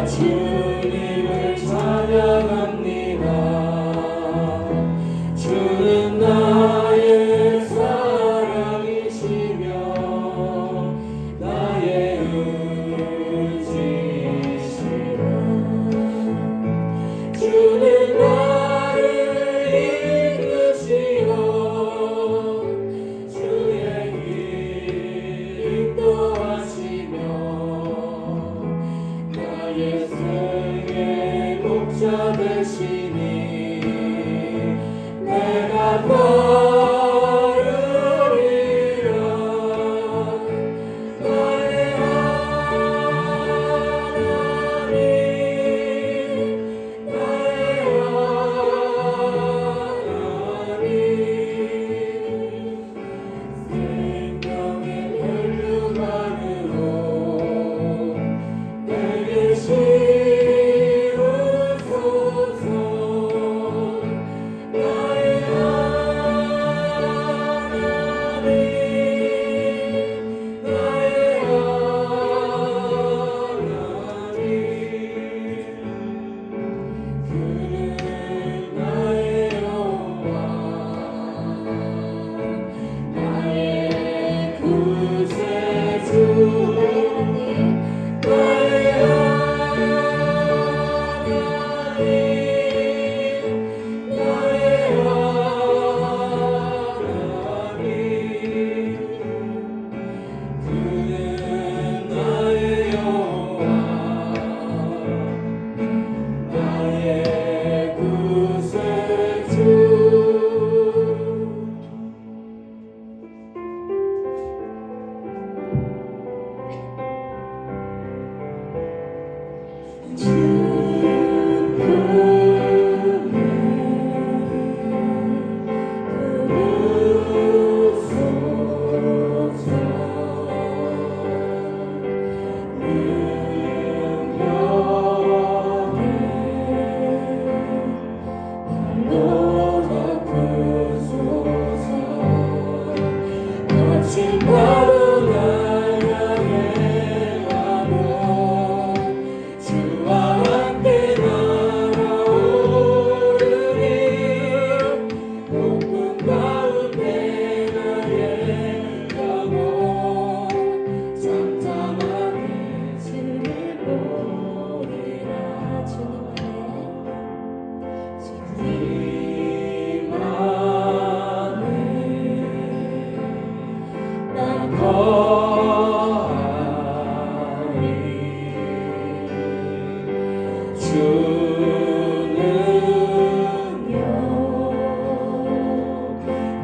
주님을 찬양합니다. 주는 나의 사랑이시며 나의 의지시라. 주는 나를 이끄시어 주의 길 인도하시며 나의 생의 목자 되시니 내가 따르리라. 나의 하나님 나의 하나님 생명의 혈류만으로 내게 씌우소서. 나의 하나님 나의 하나님 그는 나의 여호와 나의 구세주 나의 하나님 나의 하나님 그는 나의 여호와 나의 구세주. 거친 바로 날 향해 와도 주와 함께 날아오르리. 높은 가운데 나의 영혼 잠잠하게 주를 보리라. 주님 안에 난 거하리. 주는요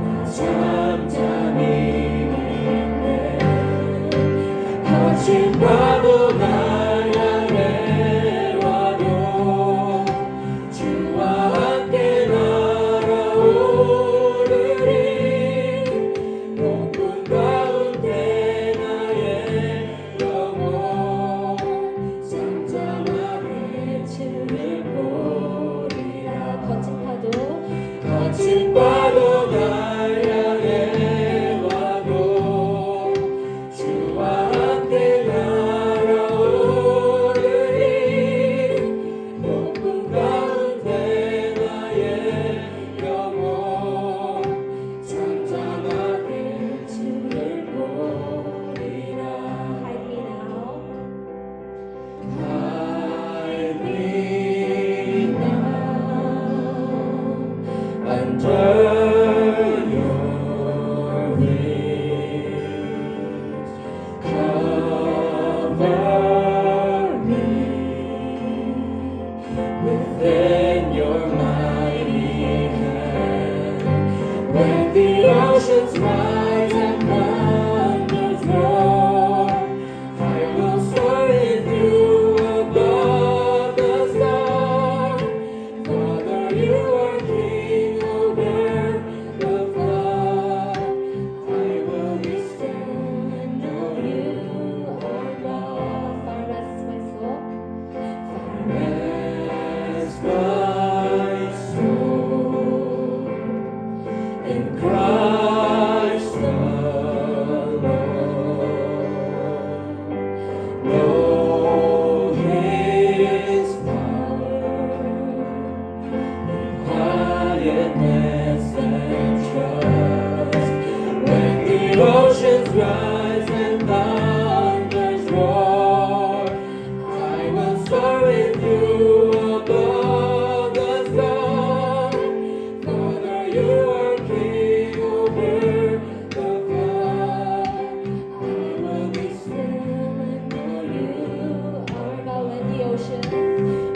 나 잠잠히 있네. 거친 파도 날 향해 와도 주와 함께 날아오르리. 높은 가운데 나의 영혼 잠잠하게 주를 보리라. 거친 파도 날 향해 와도 주와 함께 날아오르리. 높은 가운데 나의 영혼 잠잠하게 주를 보리라. Hide me now under your wings. Cover me within your mighty hand. When the oceans rise and thunders roar, I will soar with you above the storm. Father, you are King over the flood. I will be still and know you are God. Rest my soul in Christ.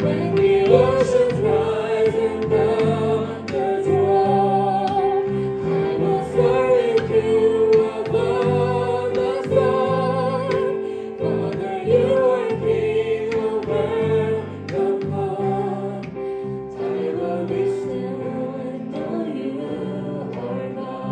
When the oceans rise and thunders roar, I will soar with you above the storm. Father, you are King over the flood. I will be still and know you are God.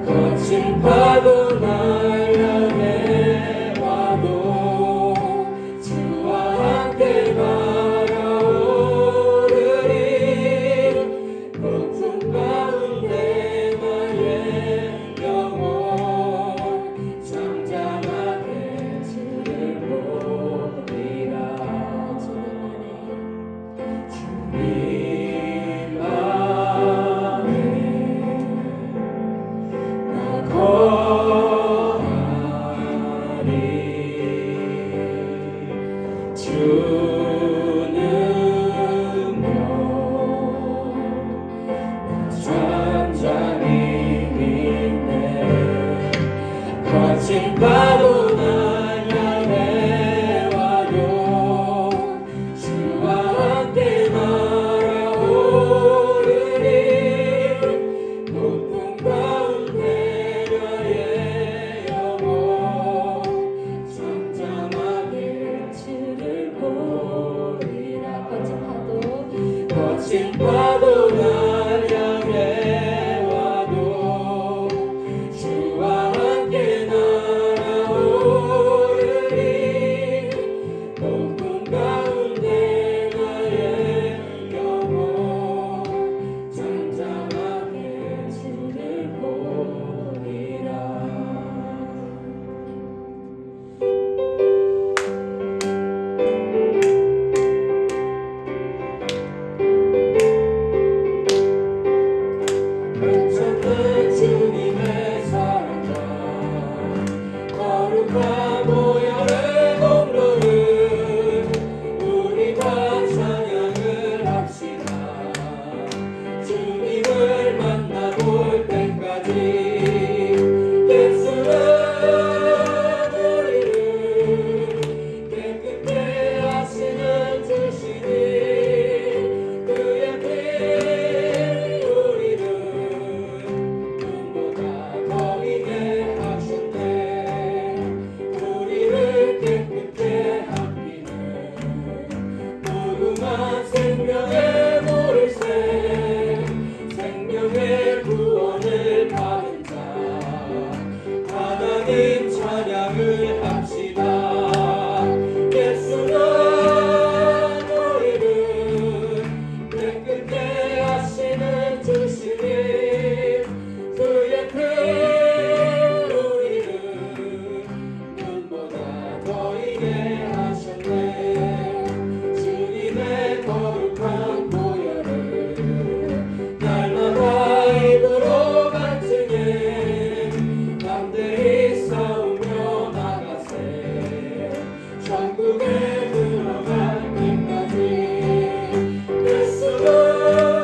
거친 파도 날 향해 와도 주와 함께 바라오르리. 폭풍 가운데 나의 영혼 잠잠하게 주를 보리라. 주님 안에 나 거하리. 주는 명 잠잠히 믿네. 거친 파도 날 향해 와도 주와 함께 날아오르리. 폭풍 가운데 나의 영혼 잠잠하게 주를 보리라. 거친 파도 날 향해 와도 주와 함께 날아오르리. 폭풍 가운데 나의 영혼 잠잠하게 주를 보리라. 괜찮은 주님의 사랑과 거룩한 보혈의 공로를 우리 다 찬양을 합시다. 주님을 만나볼 때까지 예수는 우리를 깨끗게 하시는 주시니 그의 피 우리를 눈보다 더 있게 하셨네. 우리를 깨끗게 하기는 무궁한 생명의 물새, 생명의 구원을 받은 자 하나님 찬양을 합시다. 예수는 우리를 깨끗게 하시는 주시니 그의 피 우리를 눈보다 더 있게 하셨네. 주님의 거룩한 보혈을 날마다 입으로 간증해 담대히 싸우며 나가세. 천국에 들어갈 때까지 예수는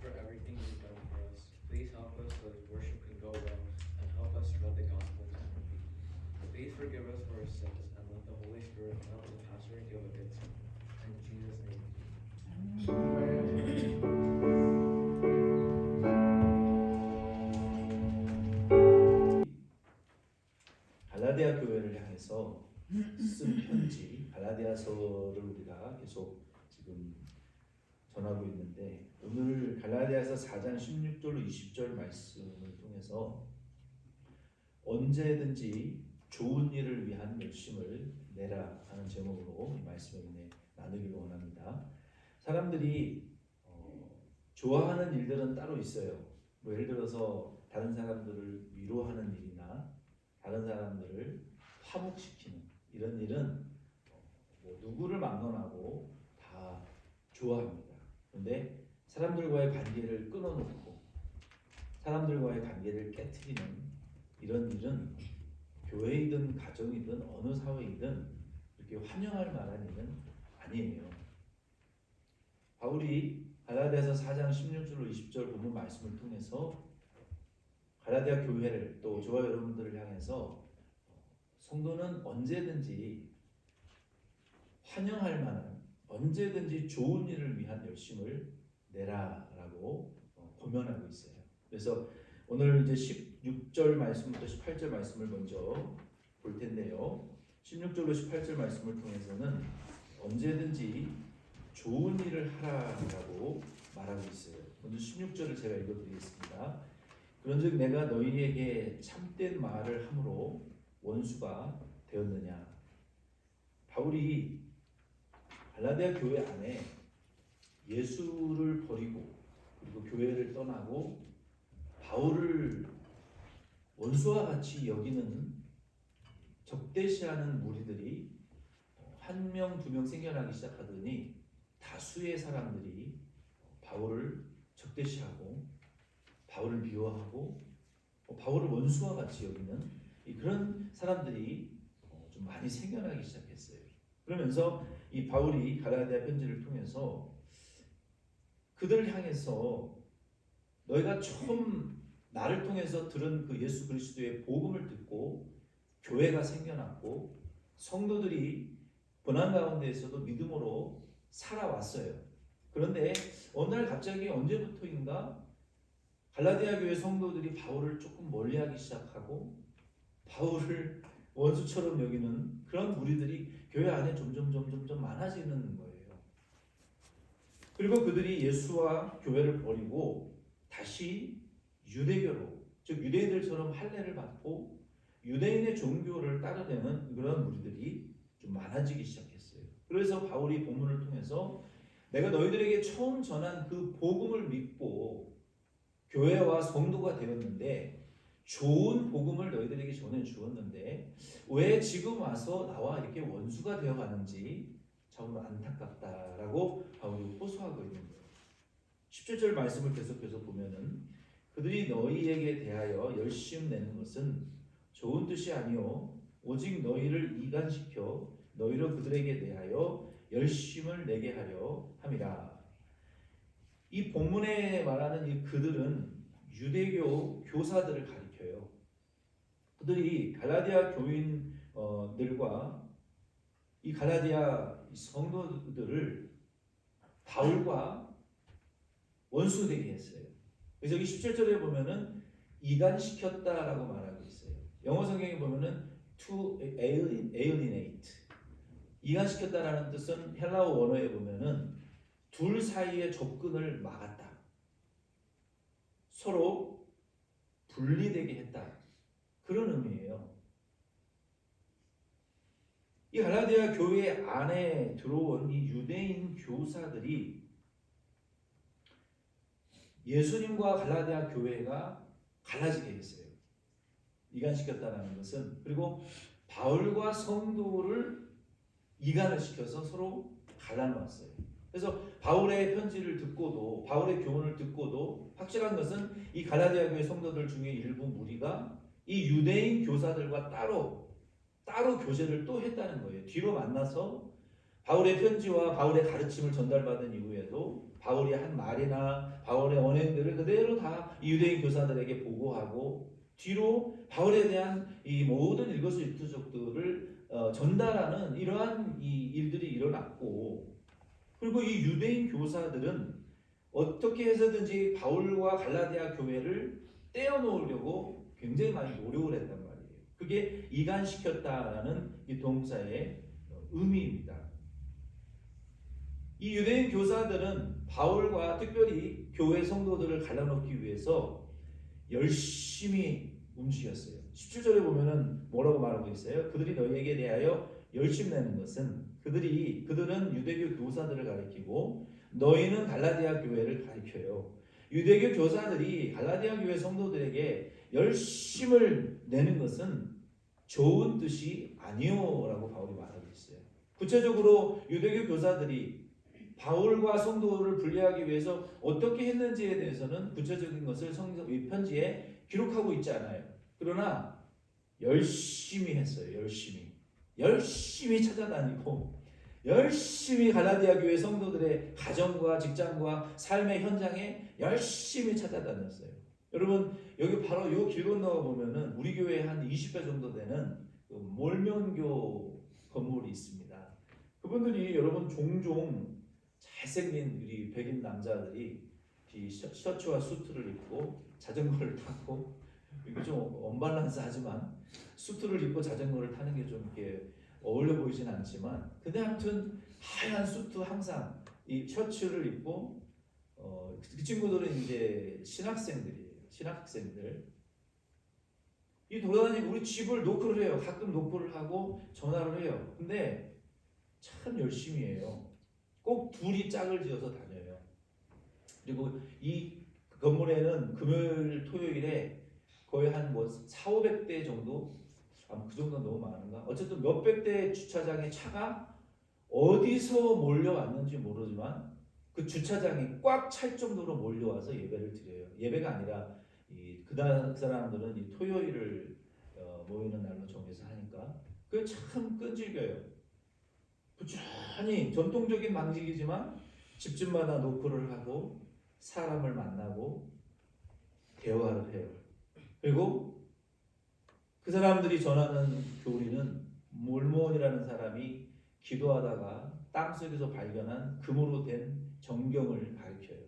for everything you've done for us. Please help us so that worship can go well and help us spread the gospel to more people. Please forgive us for our sins and let the Holy Spirit help the pastor deal with it. In Jesus' name. 갈라디아 교회를 향해서 쓴 편지 갈라디아서를 우리가 계속 지금 전하고 있는데, 오늘 갈라디아서 4장 16절로 20절 말씀을 통해서 언제든지 좋은 일을 위한 열심을 내라 하는 제목으로 이 말씀을 나누기를 원합니다. 사람들이 좋아하는 일들은 따로 있어요. 뭐 예를 들어서 다른 사람들을 위로하는 일이나 다른 사람들을 화목시키는 이런 일은 뭐 누구를 막론하고 다 좋아합니다. 그런데 사람들과의 관계를 끊어놓고 사람들과의 관계를 깨트리는 이런 일은 교회이든 가정이든 어느 사회이든 이렇게 환영할 만한 일은 아니에요. 바울이 갈라디아서 4장 16절로 20절 본문 말씀을 통해서 갈라디아 교회를 또 저와 여러분들을 향해서 성도는 언제든지 환영할 만한 언제든지 좋은 일을 위한 열심을 내라라고 권면하고 있어요. 그래서 오늘 이제 16절 말씀부터 18절 말씀을 먼저 볼 텐데요. 16절로 18절 말씀을 통해서는 언제든지 좋은 일을 하라라고 말하고 있어요. 먼저 16절을 제가 읽어드리겠습니다. 그런즉 내가 너희에게 참된 말을 함으로 원수가 되었느냐. 바울이 갈라디아 교회 안에 예수를 버리고 그리고 교회를 떠나고 바울을 원수와 같이 여기는 적대시하는 무리들이 한 명, 두 명 생겨나기 시작하더니 다수의 사람들이 바울을 적대시하고 바울을 미워하고 바울을 원수와 같이 여기는 그런 사람들이 좀 많이 생겨나기 시작했어요. 그러면서 이 바울이 갈라디아 편지를 통해서 그들을 향해서 너희가 처음 나를 통해서 들은 그 예수 그리스도의 복음을 듣고 교회가 생겨났고 성도들이 고난 가운데에서도 믿음으로 살아왔어요. 그런데 어느 날 갑자기 언제부터인가 갈라디아 교회 성도들이 바울을 조금 멀리하기 시작하고 바울을 원수처럼 여기는 그런 무리들이 교회 안에 점점 많아지는 거예요. 그리고 그들이 예수와 교회를 버리고 다시 유대교로, 즉 유대인들처럼 할례를 받고 유대인의 종교를 따르려는 그런 무리들이 좀 많아지기 시작했어요. 그래서 바울이 본문을 통해서 내가 너희들에게 처음 전한 그 복음을 믿고 교회와 성도가 되었는데 좋은 복음을 너희들에게 전해 주었는데 왜 지금 와서 나와 이렇게 원수가 되어 가는지 참으로 안타깝다라고 바울이 호소하고 있는 거예요. 17절 말씀을 계속해서 보면은 그들이 너희에게 대하여 열심 내는 것은 좋은 뜻이 아니요 오직 너희를 이간시켜 너희로 그들에게 대하여 열심을 내게 하려 함이라. 이 본문에 말하는 이 그들은 유대교 교사들을 가리켜요. 그들이 갈라디아 교인들과 이 갈라디아 성도들을 바울과 원수되게 했어요. 그래서 여기 17절에 보면은 이간시켰다라고 말하고 있어요. 영어 성경에 보면은 to alienate, 이간시켰다라는 뜻은 헬라어 원어에 보면은 둘 사이의 접근을 막았다, 서로 분리되게 했다, 그런 의미예요. 이 갈라디아 교회 안에 들어온 이 유대인 교사들이 예수님과 갈라디아 교회가 갈라지게 했어요. 이간시켰다는 것은. 그리고 바울과 성도를 이간을 시켜서 서로 갈라놓았어요. 그래서 바울의 편지를 듣고도 바울의 교훈을 듣고도 확실한 것은 이 갈라디아 교회 성도들 중에 일부 무리가 이 유대인 교사들과 따로 교제를 또 했다는 거예요. 뒤로 만나서 바울의 편지와 바울의 가르침을 전달받은 이후에도 바울이 한 말이나 바울의 언행들을 그대로 다 유대인 교사들에게 보고하고 뒤로 바울에 대한 이 모든 일거수일투족들을 전달하는 이러한 이 일들이 일어났고, 그리고 이 유대인 교사들은 어떻게 해서든지 바울과 갈라디아 교회를 떼어놓으려고 굉장히 많이 노력을 했단 말이에요. 그게 이간시켰다라는 이 동사의 의미입니다. 이 유대인 교사들은 바울과 특별히 교회 성도들을 갈라놓기 위해서 열심히 움직였어요. 17절에 보면은 뭐라고 말하고 있어요? 그들이 너희에게 대하여 열심내는 것은 그들은 유대교 교사들을 가리키고 너희는 갈라디아 교회를 가리켜요. 유대교 교사들이 갈라디아 교회 성도들에게 열심을 내는 것은 좋은 뜻이 아니요라고 바울이 말하고 있어요. 구체적으로 유대교 교사들이 바울과 성도를 분리하기 위해서 어떻게 했는지에 대해서는 구체적인 것을 성경 이 편지에 기록하고 있지 않아요. 그러나 열심히 했어요. 열심히 찾아다니고 열심히 갈라디아 교회 성도들의 가정과 직장과 삶의 현장에 열심히 찾아다녔어요. 여러분 여기 바로 요 길 건너가 보면은 우리 교회 한 20배 정도 되는 그 몰면교 건물이 있습니다. 그분들이 여러분 종종 잘생긴 우리 백인 남자들이 이 셔츠와 수트를 입고 자전거를 타고, 이게 좀 언밸런스하지만 수트를 입고 자전거를 타는 게 좀 이렇게 어울려 보이진 않지만, 근데 아무튼 하얀 수트 항상 이 셔츠를 입고 그 친구들은 이제 신학생들이에요. 신학생들. 이 돌아다니고 우리 집을 노크를 해요. 가끔 노크를 하고 전화를 해요. 근데 참 열심히 해요. 꼭 둘이 짝을 지어서 다녀요. 그리고 이 건물에는 금요일, 토요일에 거의 한 뭐 4,500대 정도, 그 정도는 너무 많은가? 어쨌든 몇백 대 주차장에 차가 어디서 몰려왔는지 모르지만 그 주차장이 꽉 찰 정도로 몰려와서 예배를 드려요. 예배가 아니라 그 사람들은 이 토요일을 모이는 날로 정해서 하니까 그게 참 끈질겨요. 부지런히 전통적인 방식이지만 집집마다 노크를 하고 사람을 만나고 대화를 해요. 그리고 그 사람들이 전하는 교리는 몰몬이라는 사람이 기도하다가 땅속에서 발견한 금으로 된 정경을 가리켜요.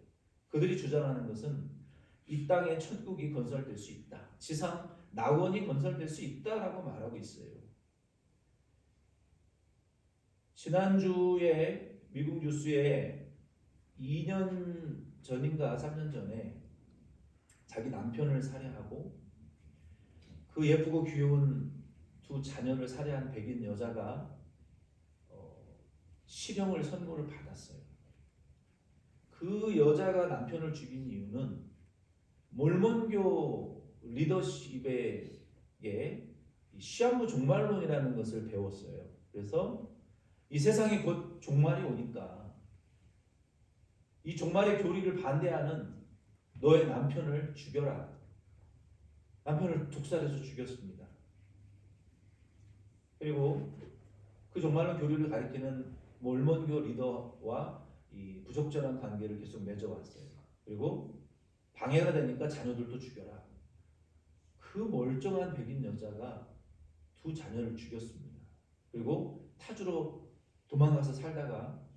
그들이 주장하는 것은 이 땅에 천국이 건설될 수 있다. 지상 낙원이 건설될 수 있다라고 말하고 있어요. 지난주에 미국 뉴스에 2년 전인가 3년 전에 자기 남편을 살해하고 그 예쁘고 귀여운 두 자녀를 살해한 백인 여자가 실형을 선고를 받았어요. 그 여자가 남편을 죽인 이유는 몰몬교 리더십에 시한부 종말론이라는 것을 배웠어요. 그래서 이 세상이 곧 종말이 오니까 이 종말의 교리를 반대하는 너의 남편을 죽여라. 남편을 독살해서 죽였습니다. 그리고 그 종말론 교리를 가리키는 몰몬교 리더와 이 부적절한 관계를 계속 맺어왔어요. 그리고 방해가 되니까 자녀들도 죽여라. 그 멀쩡한 백인 여자가 두 자녀를 죽였습니다. 그리고 타주로 도망가서 살다가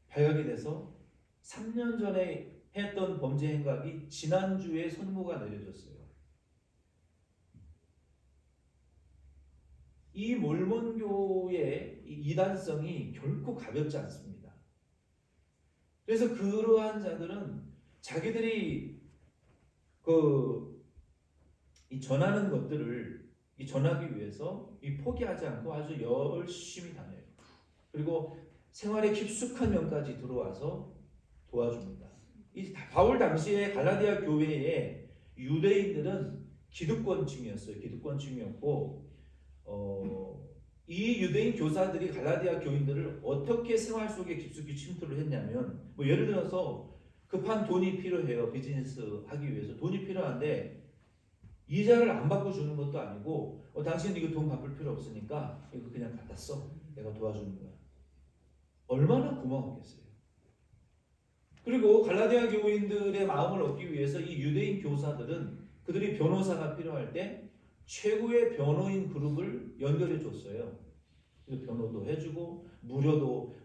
발각이 돼서 3년 전에 했던 범죄 행각이 지난주에 선고가 내려졌어요. 이 몰몬교의 이단성이 결코 가볍지 않습니다. 그래서 그러한 자들은 자기들이 이 전하는 것들을 전하기 위해서 포기하지 않고 아주 열심히 다녀요. 그리고 생활에 깊숙한 면까지 들어와서 도와줍니다. 이 바울 당시에 갈라디아 교회의 유대인들은 기득권층이었어요. 기득권층이었고 이 유대인 교사들이 갈라디아 교인들을 어떻게 생활 속에 깊숙이 침투를 했냐면, 뭐 예를 들어서 급한 돈이 필요해요. 비즈니스 하기 위해서 돈이 필요한데 이자를 안 받고 주는 것도 아니고 당신 이거 돈 갚을 필요 없으니까 이거 그냥 갖다 써. 내가 도와주는 거야. 얼마나 고마웠겠어요. 그리고 갈라디아 교인들의 마음을 얻기 위해서 이 유대인 교사들은 그들이 변호사가 필요할 때 최고의 변호인 그룹을 연결해 줬어요. 그래서 변호도 해주고 무료도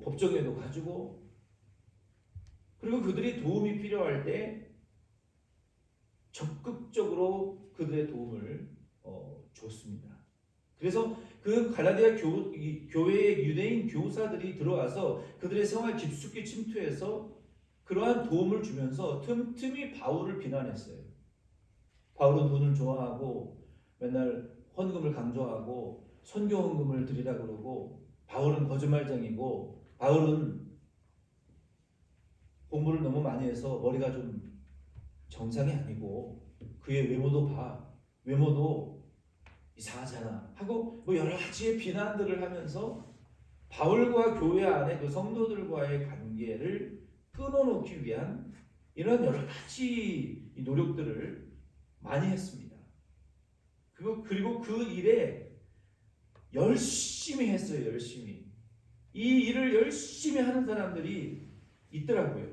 법정에도 가지고, 그리고 그들이 도움이 필요할 때 적극적으로 그들의 도움을 줬습니다. 그래서 그 갈라디아 교회의 유대인 교사들이 들어와서 그들의 생활 깊숙이 침투해서 그러한 도움을 주면서 틈틈이 바울을 비난했어요. 바울은 돈을 좋아하고 맨날 헌금을 강조하고 선교 헌금을 드리라 그러고, 바울은 거짓말쟁이고, 바울은 공부를 너무 많이 해서 머리가 좀 정상이 아니고, 그의 외모도 이상하잖아 하고 여러 가지의 비난들을 하면서 바울과 교회 안에 그 성도들과의 관계를 끊어놓기 위한 이런 여러 가지 노력들을 많이 했습니다. 그리고 그 일에 열심히 했어요. 열심히. 이 일을 열심히 하는 사람들이 있더라고요.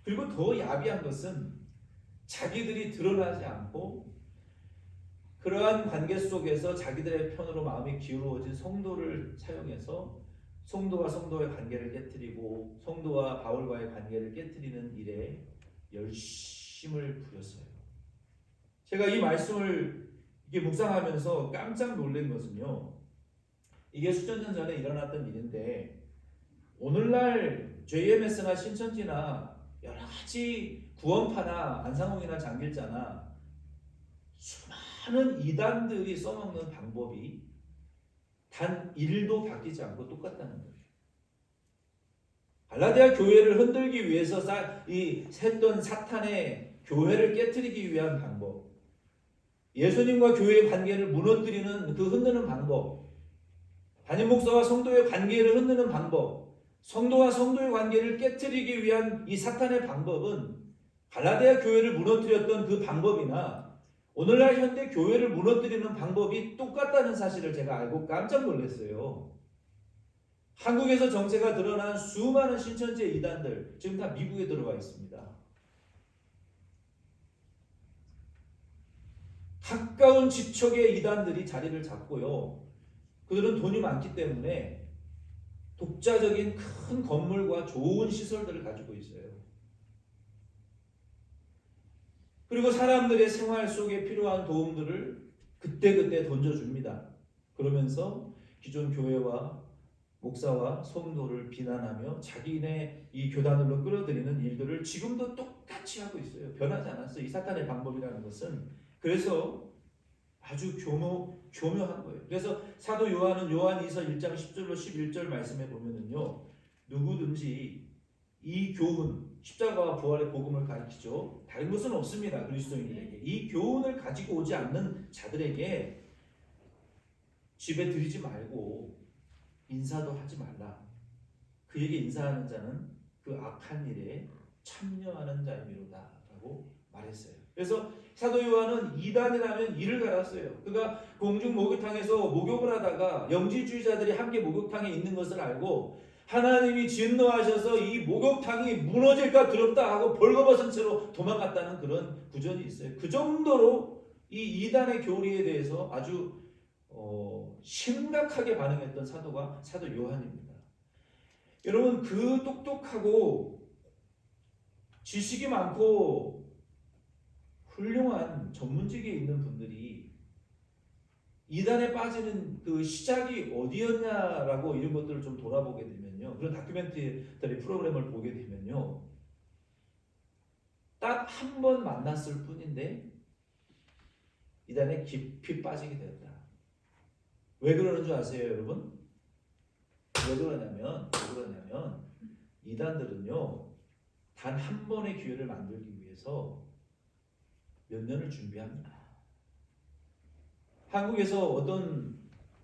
그리고 더 야비한 것은 자기들이 드러나지 않고 그러한 관계 속에서 자기들의 편으로 마음이 기울어진 성도를 사용해서 성도와 성도의 관계를 깨트리고 성도와 바울과의 관계를 깨트리는 일에 열심을 부렸어요. 제가 이 말씀을 묵상하면서 깜짝 놀란 것은요, 이게 수천 년 전에 일어났던 일인데 오늘날 JMS나 신천지나 여러 가지 구원파나 안상홍이나 장길자나 수많은 이단들이 써먹는 방법이 단 1도 바뀌지 않고 똑같다는 거예요. 갈라디아 교회를 흔들기 위해서 샜던 사탄의 교회를 깨트리기 위한 방법, 예수님과 교회의 관계를 무너뜨리는 그 흔드는 방법, 담임 목사와 성도의 관계를 흔드는 방법, 성도와 성도의 관계를 깨트리기 위한 이 사탄의 방법은 갈라디아 교회를 무너뜨렸던 그 방법이나 오늘날 현대 교회를 무너뜨리는 방법이 똑같다는 사실을 제가 알고 깜짝 놀랐어요. 한국에서 정체가 드러난 수많은 신천지의 이단들 지금 다 미국에 들어와 있습니다. 가까운 지척의 이단들이 자리를 잡고요. 그들은 돈이 많기 때문에 독자적인 큰 건물과 좋은 시설들을 가지고 있어요. 그리고 사람들의 생활 속에 필요한 도움들을 그때그때 던져줍니다. 그러면서 기존 교회와 목사와 성도를 비난하며 자기네 이 교단으로 끌어들이는 일들을 지금도 똑같이 하고 있어요. 변하지 않았어요. 이 사탄의 방법이라는 것은. 그래서 아주 교묘한 거예요. 그래서 사도 요한은 요한 2서 1장 10절로 11절 말씀에 보면은요, 누구든지 이 교훈, 십자가와 부활의 복음을 가르치죠. 다른 것은 없습니다. 그리스도인들에게. 이 교훈을 가지고 오지 않는 자들에게 집에 들이지 말고 인사도 하지 말라. 그에게 인사하는 자는 그 악한 일에 참여하는 자이미로다 라고 말했어요. 그래서 사도 요한은 이단이라면 이를 갈았어요. 그가 공중 목욕탕에서 목욕을 하다가 영지주의자들이 함께 목욕탕에 있는 것을 알고 하나님이 진노하셔서 이 목욕탕이 무너질까 두렵다 하고 벌거벗은 채로 도망갔다는 그런 구전이 있어요. 그 정도로 이 이단의 교리에 대해서 아주 심각하게 반응했던 사도가 사도 요한입니다. 여러분, 그 똑똑하고 지식이 많고 훌륭한 전문직에 있는 분들이 이단에 빠지는 그 시작이 어디였냐라고 이런 것들을 좀 돌아보게 되면요, 그런 다큐멘터리 프로그램을 보게 되면요, 딱 한 번 만났을 뿐인데 이단에 깊이 빠지게 되었다. 왜 그러는 줄 아세요, 여러분? 왜 그러냐면 이단들은요, 단 한 번의 기회를 만들기 위해서 몇 년을 준비합니다. 한국에서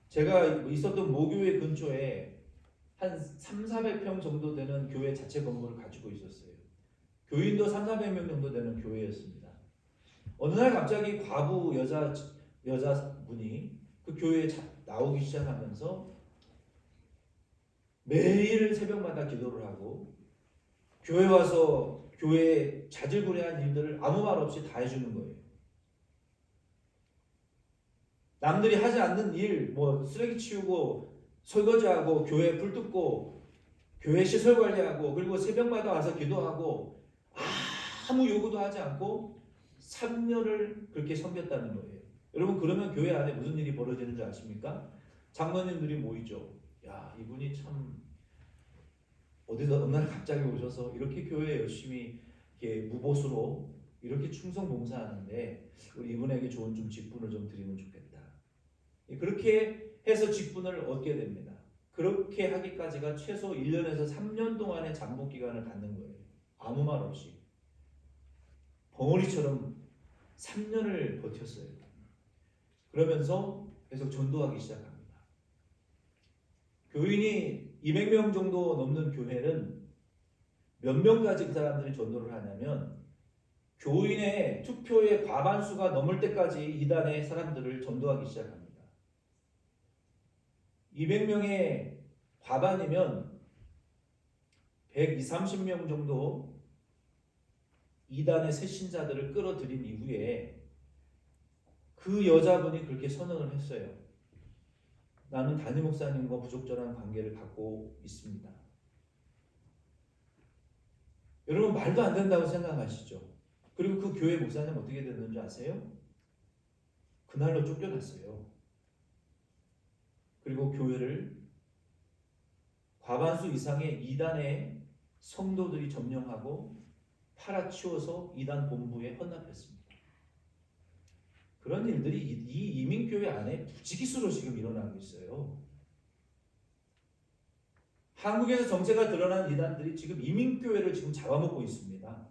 제가 있었던 모교회 근처에 한 300~400평 정도 되는 교회 자체 건물을 가지고 있었어요. 교인도 300~400명 정도 되는 교회였습니다. 어느 날 갑자기 과부 여자분이 그 교회에 나오기 시작하면서 매일 새벽마다 기도를 하고 교회 와서 교회에 자질구레한 일들을 아무 말 없이 다 해주는 거예요. 남들이 하지 않는 일, 뭐 쓰레기 치우고 설거지하고 교회 불 뜯고 교회 시설 관리하고 그리고 새벽마다 와서 기도하고 아무 요구도 하지 않고 3년을 그렇게 섬겼다는 거예요. 여러분 그러면 교회 안에 무슨 일이 벌어지는 줄 아십니까? 장로님들이 모이죠. 야 이분이 참 어디서 어느 날 갑자기 오셔서 이렇게 교회에 열심히 이렇게 무보수로 이렇게 충성 봉사하는데 우리 이분에게 좋은 좀 직분을 좀 드리면 좋겠다. 그렇게 해서 직분을 얻게 됩니다. 그렇게 하기까지가 최소 1년에서 3년 동안의 잠복 기간을 갖는 거예요. 아무 말 없이. 벙어리처럼 3년을 버텼어요. 그러면서 계속 전도하기 시작합니다. 교인이 200명 정도 넘는 교회는 몇 명까지 그 사람들이 전도를 하냐면 교인의 투표의 과반수가 넘을 때까지 이단의 사람들을 전도하기 시작합니다. 200명의 과반이면 120, 30명 정도 이단의 새 신자들을 끌어들인 이후에 그 여자분이 그렇게 선언을 했어요. 나는 담임 목사님과 부적절한 관계를 갖고 있습니다. 여러분 말도 안 된다고 생각하시죠? 그리고 그 교회 목사님 어떻게 됐는지 아세요? 그날로 쫓겨났어요. 그리고 교회를 과반수 이상의 이단의 성도들이 점령하고 팔아치워서 이단 본부에 헌납했습니다. 그런 일들이 이 이민교회 안에 부지기수로 지금 일어나고 있어요. 한국에서 정체가 드러난 이단들이 지금 이민교회를 지금 잡아먹고 있습니다.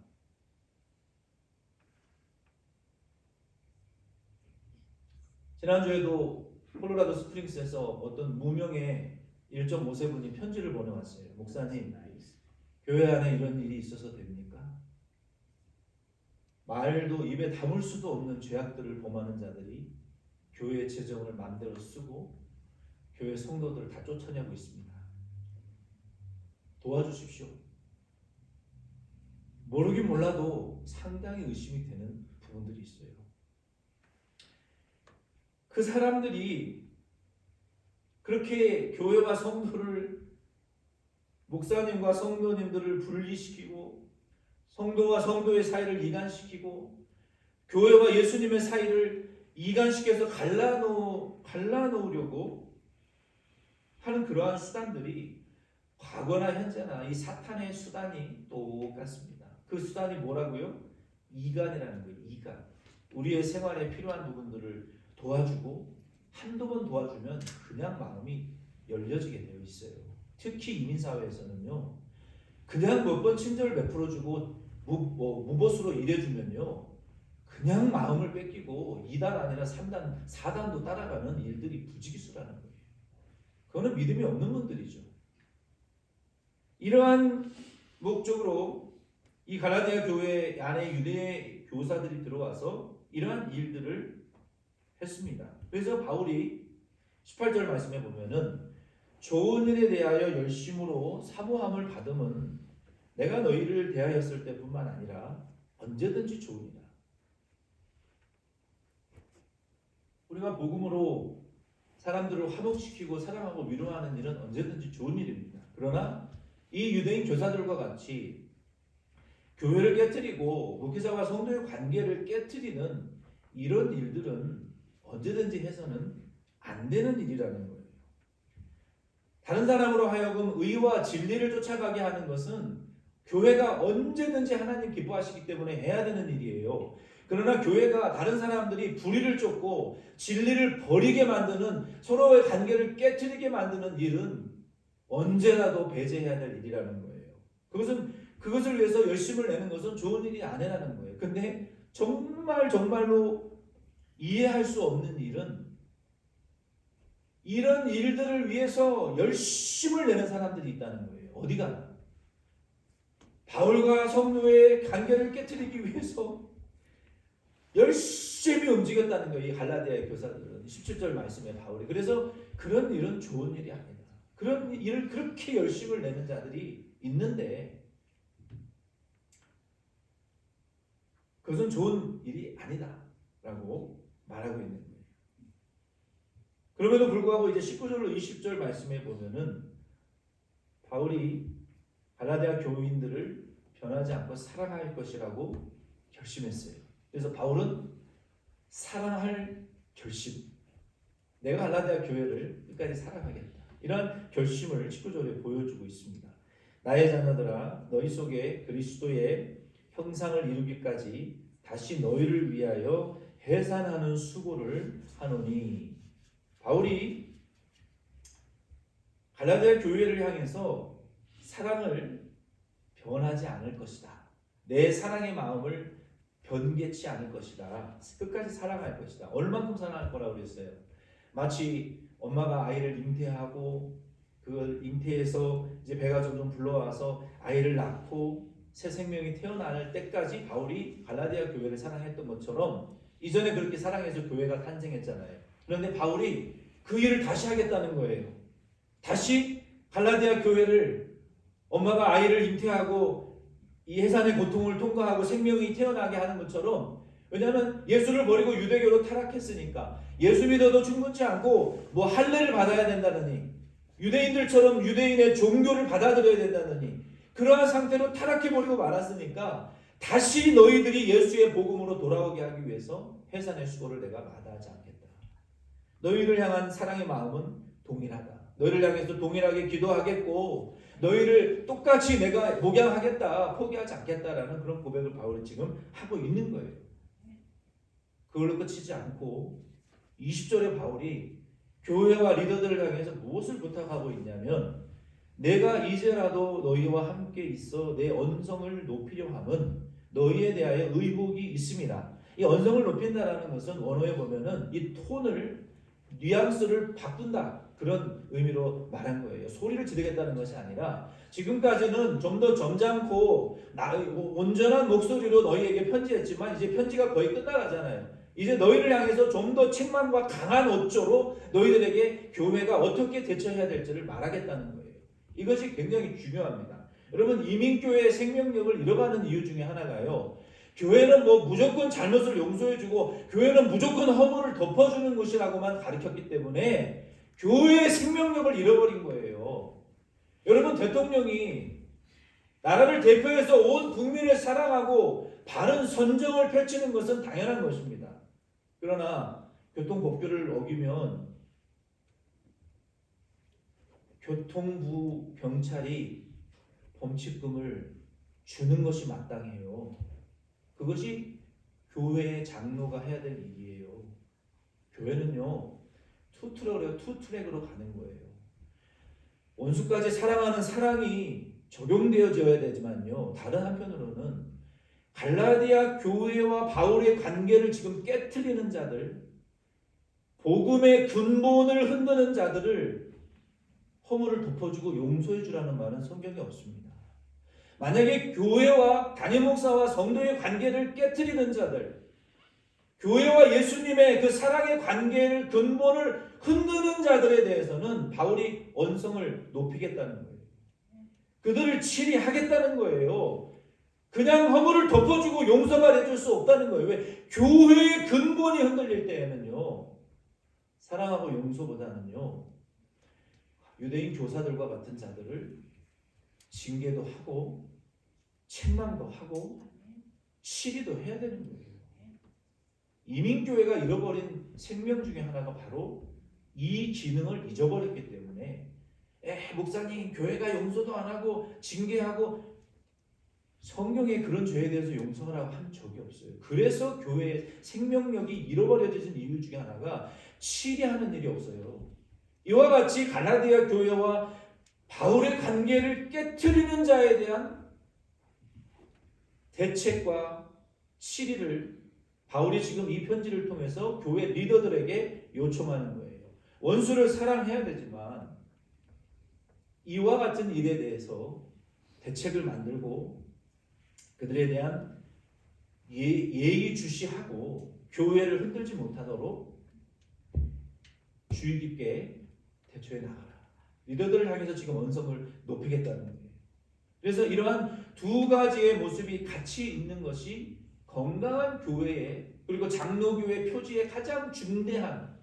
지난주에도 콜로라도 스프링스에서 어떤 무명의 1.5세분이 편지를 보내왔어요. 목사님, 교회 안에 이런 일이 있어서 됩니까? 말도 입에 담을 수도 없는 죄악들을 범하는 자들이 교회의 재정을 마음대로 쓰고 교회 성도들을 다 쫓아내고 있습니다. 도와주십시오. 모르긴 몰라도 상당히 의심이 되는 부분들이 있어요. 그 사람들이 그렇게 교회와 성도를 목사님과 성도님들을 분리시키고 성도와 성도의 사이를 이간시키고 교회와 예수님의 사이를 이간시켜서 갈라놓으려고 하는 그러한 수단들이 과거나 현재나 이 사탄의 수단이 똑같습니다. 그 수단이 뭐라고요? 이간이라는 거예요. 이간. 우리의 생활에 필요한 부분들을 도와주고 한두 번 도와주면 그냥 마음이 열려지게 되어 있어요. 특히 이민사회에서는요. 그냥 몇 번 친절을 베풀어주고 무보수로 일해주면요. 그냥 마음을 뺏기고 2단 아니라 3단, 4단도 따라가는 일들이 부지기수라는 거예요. 그거는 믿음이 없는 분들이죠. 이러한 목적으로 이 갈라디아 교회 안에 유대 교사들이 들어와서 이러한 일들을 했습니다. 그래서 바울이 18절 말씀에 보면은 좋은 일에 대하여 열심으로 사모함을 받음은 내가 너희를 대하였을 때뿐만 아니라 언제든지 좋으니라. 우리가 복음으로 사람들을 화목시키고 사랑하고 위로하는 일은 언제든지 좋은 일입니다. 그러나 이 유대인 교사들과 같이 교회를 깨트리고 목회자와 성도의 관계를 깨트리는 이런 일들은 언제든지 해서는 안 되는 일이라는 거예요. 다른 사람으로 하여금 의와 진리를 쫓아가게 하는 것은 교회가 언제든지 하나님 기뻐하시기 때문에 해야 되는 일이에요. 그러나 교회가 다른 사람들이 불의를 쫓고 진리를 버리게 만드는 서로의 관계를 깨트리게 만드는 일은 언제라도 배제해야 될 일이라는 거예요. 그것을 위해서 열심을 내는 것은 좋은 일이 아니라는 거예요. 근데 정말로 이해할 수 없는 일은 이런 일들을 위해서 열심을 내는 사람들이 있다는 거예요. 어디가? 바울과 성도의 관계를 깨트리기 위해서 열심히 움직였다는 거예요. 이 갈라디아의 교사들은 17절 말씀에 바울이. 그래서 그런 일은 좋은 일이 아니다. 그런 일을 그렇게 열심을 내는 자들이 있는데 그것은 좋은 일이 아니다라고 말하고 있는 거예요. 그럼에도 불구하고 이제 19절로 20절 말씀에 보면은 바울이 갈라디아 교인들을 변하지 않고 사랑할 것이라고 결심했어요. 그래서 바울은 사랑할 결심, 내가 갈라디아 교회를 끝까지 사랑하겠다, 이런 결심을 19절에 보여주고 있습니다. 나의 자녀들아, 너희 속에 그리스도의 형상을 이루기까지 다시 너희를 위하여 해산하는 수고를 하노니. 바울이 갈라디아 교회를 향해서 사랑을 변하지 않을 것이다, 내 사랑의 마음을 변개치 않을 것이다, 끝까지 사랑할 것이다. 얼만큼 사랑할 거라고 그랬어요? 마치 엄마가 아이를 잉태하고 그 잉태에서 이제 배가 점점 불러와서 아이를 낳고 새 생명이 태어날 때까지 바울이 갈라디아 교회를 사랑했던 것처럼 이전에 그렇게 사랑해서 교회가 탄생했잖아요. 그런데 바울이 그 일을 다시 하겠다는 거예요. 다시 갈라디아 교회를, 엄마가 아이를 잉태하고 이 해산의 고통을 통과하고 생명이 태어나게 하는 것처럼, 왜냐하면 예수를 버리고 유대교로 타락했으니까 예수 믿어도 충분치 않고 뭐 할례를 받아야 된다느니, 유대인들처럼 유대인의 종교를 받아들여야 된다느니, 그러한 상태로 타락해버리고 말았으니까 다시 너희들이 예수의 복음으로 돌아오게 하기 위해서 해산의 수고를 내가 마다하지 않겠다. 너희를 향한 사랑의 마음은 동일하다. 너희를 향해서 동일하게 기도하겠고 너희를 똑같이 내가 목양하겠다, 포기하지 않겠다라는 그런 고백을 바울이 지금 하고 있는 거예요. 그걸로 끝이지 않고 20절에 바울이 교회와 리더들을 향해서 무엇을 부탁하고 있냐면, 내가 이제라도 너희와 함께 있어 내 언성을 높이려 함은 너희에 대하여 의복이 있습니다. 이 언성을 높인다라는 것은 원어에 보면은 이 톤을, 뉘앙스를 바꾼다, 그런 의미로 말한 거예요. 소리를 지르겠다는 것이 아니라 지금까지는 좀 더 점잖고 온전한 목소리로 너희에게 편지했지만 이제 편지가 거의 끝나가잖아요. 이제 너희를 향해서 좀 더 책망과 강한 어조로 너희들에게 교회가 어떻게 대처해야 될지를 말하겠다는 거예요. 이것이 굉장히 중요합니다. 여러분, 이민교회의 생명력을 잃어가는 이유 중에 하나가요, 교회는 뭐 무조건 잘못을 용서해주고 교회는 무조건 허물을 덮어주는 곳이라고만 가르쳤기 때문에 교회의 생명력을 잃어버린 거예요. 여러분, 대통령이 나라를 대표해서 온 국민을 사랑하고 바른 선정을 펼치는 것은 당연한 것입니다. 그러나 교통법규를 어기면 교통부 경찰이 범칙금을 주는 것이 마땅해요. 그것이 교회의 장로가 해야 될 일이에요. 교회는요, 투트랙으로 가는 거예요. 원수까지 사랑하는 사랑이 적용되어져야 되지만요, 다른 한편으로는 갈라디아 교회와 바울의 관계를 지금 깨트리는 자들, 복음의 근본을 흔드는 자들을 허물을 덮어주고 용서해 주라는 말은 성경에 없습니다. 만약에 교회와 담임 목사와 성도의 관계를 깨트리는 자들, 교회와 예수님의 그 사랑의 관계를, 근본을 흔드는 자들에 대해서는 바울이 언성을 높이겠다는 거예요. 그들을 치리하겠다는 거예요. 그냥 허물을 덮어주고 용서만 해줄 수 없다는 거예요. 왜? 교회의 근본이 흔들릴 때에는요, 사랑하고 용서보다는요, 유대인 교사들과 같은 자들을 징계도 하고 책망도 하고 치리도 해야 되는 거예요. 이민교회가 잃어버린 생명 중에 하나가 바로 이 기능을 잊어버렸기 때문에, 목사님 교회가 용서도 안 하고 징계하고, 성경에 그런 죄에 대해서 용서하라고 한 적이 없어요. 그래서 교회의 생명력이 잃어버려진 이유 중에 하나가 치리하는 일이 없어요. 이와 같이 갈라디아 교회와 바울의 관계를 깨트리는 자에 대한 대책과 치리를 바울이 지금 이 편지를 통해서 교회 리더들에게 요청하는 거예요. 원수를 사랑해야 되지만 이와 같은 일에 대해서 대책을 만들고 그들에 대한 예의주시하고 교회를 흔들지 못하도록 주의 깊게 대처해 나가라. 리더들을 향해서 지금 언성을 높이겠다는 거예요. 그래서 이러한 두 가지의 모습이 같이 있는 것이 건강한 교회의 그리고 장로교회 표지의 가장 중대한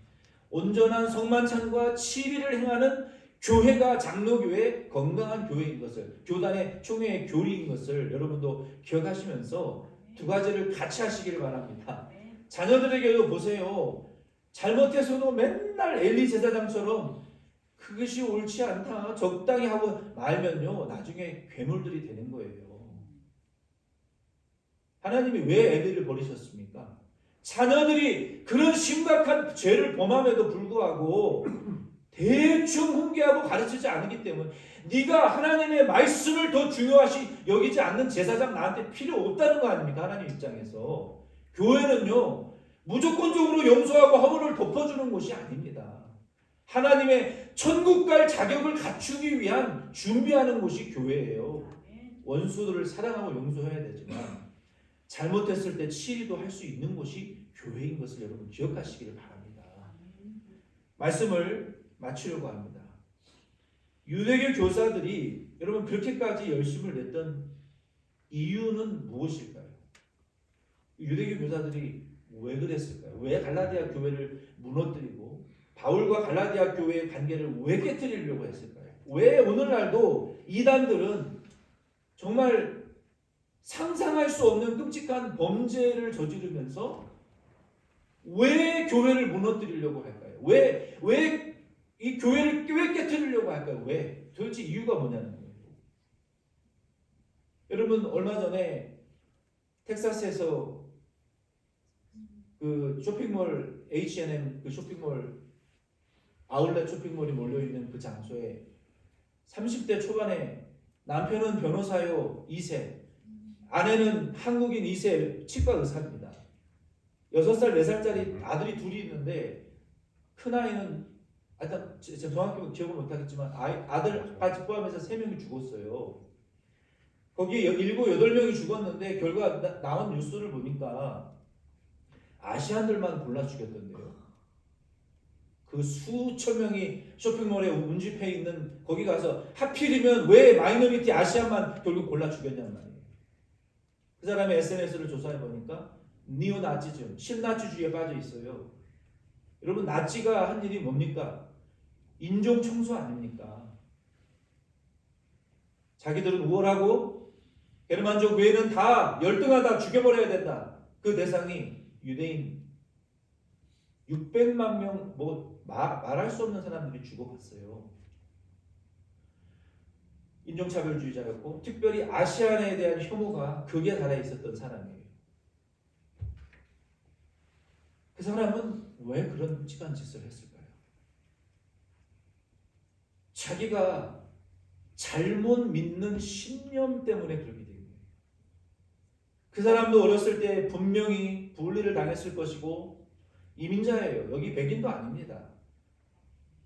온전한 성만찬과 치리를 행하는 교회가 장로교회 건강한 교회인 것을, 교단의 총회의 교리인 것을 여러분도 기억하시면서 두 가지를 같이 하시기를 바랍니다. 자녀들에게도 보세요. 잘못해서도 맨날 엘리 제사장처럼 그것이 옳지 않다 적당히 하고 말면요 나중에 괴물들이 되는 거예요. 하나님이 왜 엘리를 버리셨습니까? 자녀들이 그런 심각한 죄를 범함에도 불구하고 대충 훈계하고 가르치지 않기 때문에 네가 하나님의 말씀을 더 중요하시 여기지 않는 제사장 나한테 필요 없다는 거 아닙니까? 하나님 입장에서 교회는요 무조건적으로 용서하고 허물을 덮어주는 곳이 아닙니다. 하나님의 천국 갈 자격을 갖추기 위한 준비하는 곳이 교회예요. 원수들을 사랑하고 용서해야 되지만 잘못했을 때 치리도 할 수 있는 곳이 교회인 것을 여러분 기억하시기를 바랍니다. 말씀을 마치려고 합니다. 유대교 교사들이 여러분 그렇게까지 열심을 냈던 이유는 무엇일까요? 유대교 교사들이 왜 그랬을까요? 왜 갈라디아 교회를 무너뜨리고 바울과 갈라디아 교회의 관계를 왜 깨뜨리려고 했을까요? 왜 오늘날도 이단들은 정말 상상할 수 없는 끔찍한 범죄를 저지르면서 왜 교회를 무너뜨리려고 할까요? 왜 이 교회를 왜 깨뜨리려고 할까요? 왜? 도대체 이유가 뭐냐는 거예요. 여러분 얼마 전에 텍사스에서 그 쇼핑몰 H&M 그 쇼핑몰 아울렛 쇼핑몰이 몰려있는 그 장소에 30대 초반에 남편은 변호사요 2세 아내는 한국인 2세 치과 의사입니다. 6살 4살짜리 아들이 둘이 있는데 큰아이는 일단 제가 정확히 기억을 못하겠지만 아들까지 포함해서 3명이 죽었어요. 거기 7, 8명이 죽었는데 결과 나온 뉴스를 보니까 아시안들만 골라 죽였던데요. 그 수천 명이 쇼핑몰에 운집해 있는 거기 가서 하필이면 왜 마이너리티 아시안만 결국 골라 죽였냔 말이에요. 그 사람의 SNS를 조사해 보니까 니오나치즘, 신나치주의에 빠져 있어요. 여러분 나치가 한 일이 뭡니까? 인종 청소 아닙니까? 자기들은 우월하고 게르만족 외에는 다 열등하다 죽여버려야 된다. 그 대상이 유대인 600만 명 말할 수 없는 사람들이 죽어갔어요. 인종차별주의자였고 특별히 아시안에 대한 혐오가 극에 달해 있었던 사람이에요. 그 사람은 왜 그런 끔찍한 짓을 했을까요? 자기가 잘못 믿는 신념 때문에 그렇게 된 거예요. 그 사람도 어렸을 때 분명히 분리를 당했을 것이고 이민자예요. 여기 백인도 아닙니다.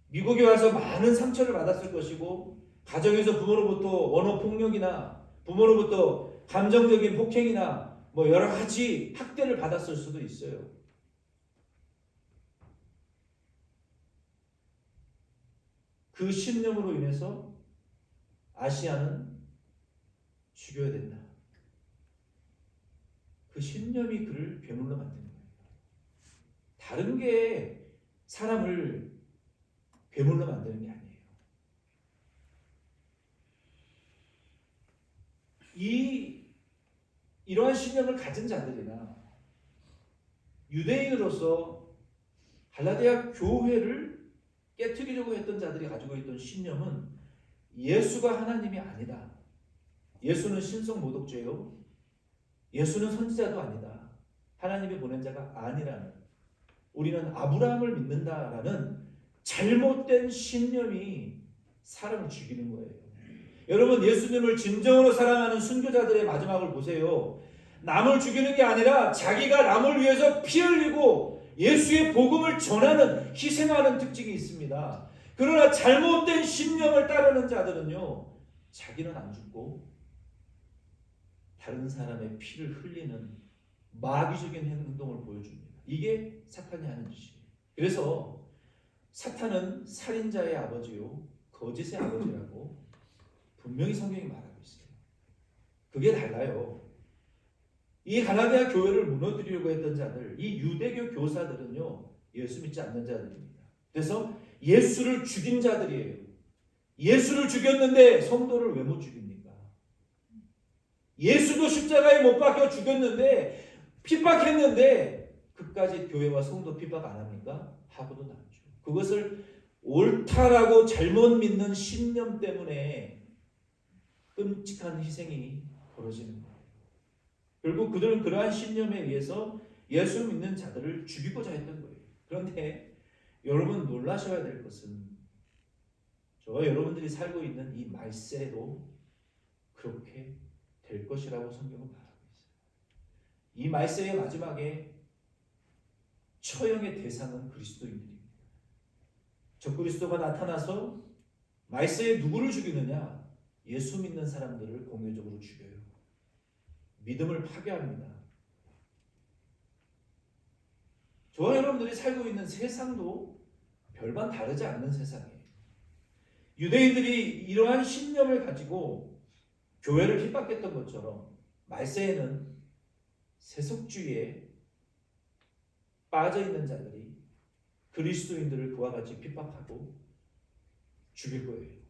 미국에 와서 많은 상처를 받았을 것이고 가정에서 부모로부터 언어폭력이나 부모로부터 감정적인 폭행이나 여러 가지 학대를 받았을 수도 있어요. 그 신념으로 인해서 아시아는 죽여야 된다. 그 신념이 그를 괴물로 만드는 거예요. 다른 게 사람을 괴물로 만드는 게 아니에요. 이러한 신념을 가진 자들이나 유대인으로서 갈라디아 교회를 깨트리려고 했던 자들이 가지고 있던 신념은 예수가 하나님이 아니다. 예수는 신성모독죄요. 예수는 선지자도 아니다. 하나님이 보낸 자가 아니라는, 우리는 아브라함을 믿는다라는 잘못된 신념이 사람을 죽이는 거예요. 여러분 예수님을 진정으로 사랑하는 순교자들의 마지막을 보세요. 남을 죽이는 게 아니라 자기가 남을 위해서 피 흘리고 예수의 복음을 전하는, 희생하는 특징이 있습니다. 그러나 잘못된 신념을 따르는 자들은요, 자기는 안 죽고 다른 사람의 피를 흘리는 마귀적인 행동을 보여줍니다. 이게 사탄이 하는 짓이에요. 그래서 사탄은 살인자의 아버지요 거짓의 아버지라고 분명히 성경이 말하고 있어요. 그게 달라요. 이 갈라디아 교회를 무너뜨리려고 했던 자들, 이 유대교 교사들은요 예수 믿지 않는 자들입니다. 그래서 예수를 죽인 자들이에요. 예수를 죽였는데 성도를 왜 못 죽입니까? 예수도 십자가에 못 박혀 죽였는데 핍박했는데 그까지 교회와 성도 핍박 안 합니까? 하고도 남죠. 그것을 옳다라고 잘못 믿는 신념 때문에 끔찍한 희생이 벌어지는 거예요. 결국 그들은 그러한 신념에 의해서 예수 믿는 자들을 죽이고자 했던 거예요. 그런데 여러분 놀라셔야 될 것은 저와 여러분들이 살고 있는 이 말세도 그렇게 될 것이라고 성경은 말하고 있어요. 이 말세의 마지막에 처형의 대상은 그리스도인들입니다. 적그리스도가 나타나서 말세에 누구를 죽이느냐? 예수 믿는 사람들을 공개적으로 죽여요. 믿음을 파괴합니다. 저와 여러분들이 살고 있는 세상도 별반 다르지 않는 세상이에요. 유대인들이 이러한 신념을 가지고 교회를 핍박했던 것처럼 말세에는 세속주의에 빠져있는 자들이 그리스도인들을 그와 같이 핍박하고 죽일 거예요.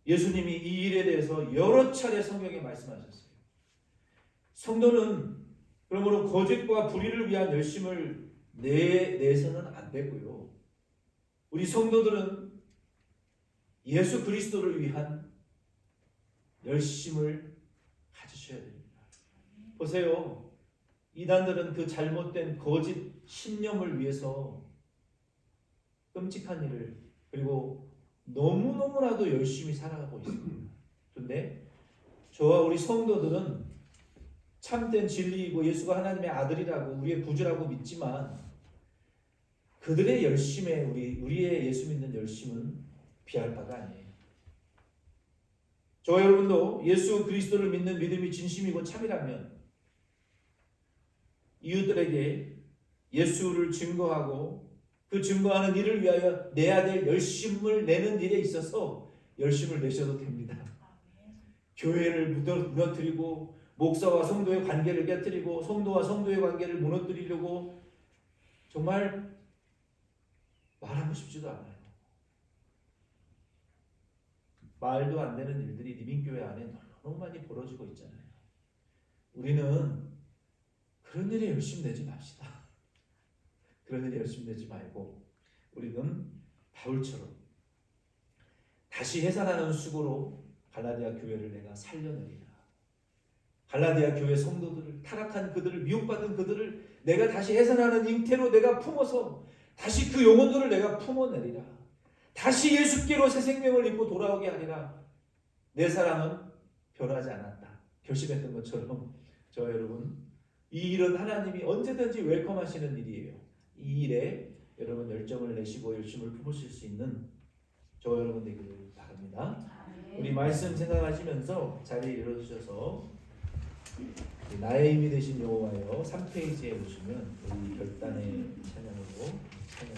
예수님이 이 일에 대해서 여러 차례 성경에 말씀하셨어요. 성도는 그러므로 거짓과 불의를 위한 열심을 내서는 안 되고요. 우리 성도들은 예수 그리스도를 위한 열심을 가지셔야 됩니다. 보세요. 이단들은 그 잘못된 거짓 신념을 위해서 끔찍한 일을 그리고 너무너무나도 열심히 살아가고 있습니다. 그런데 저와 우리 성도들은 참된 진리이고 예수가 하나님의 아들이라고 우리의 구주라고 믿지만 그들의 열심에 우리의 예수 믿는 열심은 비할 바가 아니에요. 저와 여러분도 예수 그리스도를 믿는 믿음이 진심이고 참이라면 이웃들에게 예수를 증거하고 그 증거하는 일을 위하여 내야 될 열심을 내는 일에 있어서 열심을 내셔도 됩니다. 교회를 무너뜨리고 목사와 성도의 관계를 깨뜨리고 성도와 성도의 관계를 무너뜨리려고 정말 말하고 싶지도 않아요. 말도 안 되는 일들이 리빙교회 안에 너무 많이 벌어지고 있잖아요. 우리는 그런 일에 열심 내지 맙시다. 그런 일에 열심 내지 말고 우리는 바울처럼 다시 해산하는 수고로 갈라디아 교회를 내가 살려내리라. 갈라디아 교회 성도들을 타락한 그들을 미혹받은 그들을 내가 다시 해산하는 잉태로 내가 품어서 다시 그 영혼들을 내가 품어내리라. 다시 예수께로 새 생명을 입고 돌아오게 하리라. 내 사랑은 변하지 않았다. 결심했던 것처럼 저와 여러분 이 일은 하나님이 언제든지 웰컴하시는 일이에요. 이 일에 여러분 열정을 내시고 열심을 품으실 수 있는 저와 여러분 되기를 바랍니다. 우리 말씀 생각하시면서 자리에 일어서셔서 나의 힘이 되신 여호와여 3페이지에 보시면 우리 결단의 찬양으로 찬양